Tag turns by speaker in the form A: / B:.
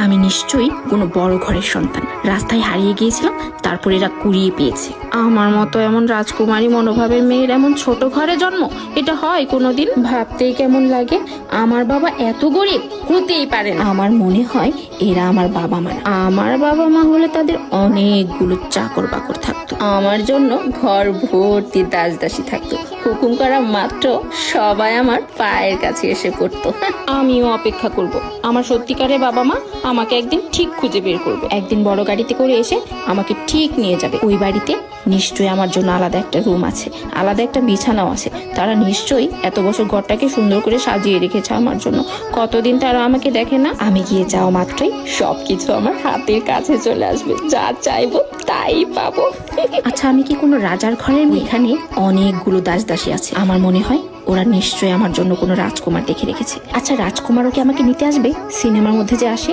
A: আমি নিশ্চয়ই কোনো বড় ঘরের সন্তান। রাস্তায় হারিয়ে গিয়েছিলাম, তারপর এরা কুড়িয়ে পেয়েছে। আমার মতো এমন রাজকুমারী মনোভাবের মেয়ের এমন ছোট ঘরে জন্ম, এটা হয় কোনোদিন? ভাবতেই কেমন লাগে। আমার বাবা এত গরিব হতেই পারে না। আমার মনে হয় এরা আমার বাবা মা না। আমার বাবা মা হলে তাদের অনেকগুলো চাকর বাকর থাকতো, আমার জন্য ঘর ভর্তি দাস দাসী থাকতো। হুকুম করা মাত্র সবাই আমার পায়ের কাছে এসে পড়তো। আমিও অপেক্ষা করব। আমার সত্যিকারের বাবা মা আমাকে একদিন ঠিক খুঁজে বের করবে। একদিন বড় গাড়িতে করে এসে আমাকে ঠিক নিয়ে যাবে। ওই বাড়িতে নিশ্চয়ই আমার জন্য আলাদা একটা রুম আছে, আলাদা একটা বিছানাও আছে। তারা নিশ্চয়ই এত বছর ঘরটাকে সুন্দর করে সাজিয়ে রেখেছে আমার জন্য। কতদিন তারা আমাকে দেখে না। আমি গিয়ে যাওয়া মাত্রই সবকিছু আমার হাতের কাছে চলে আসবে। যা চাইবো তাই পাবো। আচ্ছা, আমি কি কোনো রাজার ঘরের মেয়ে? এখানে অনেকগুলো দাস দাসী আছে। আমার মনে হয় ওরা নিশ্চয়ই আমার জন্য কোনো রাজকুমার দেখে রেখেছে। আচ্ছা, রাজকুমারও কি আমাকে নিতে আসবে সিনেমার মধ্যে যে আসে?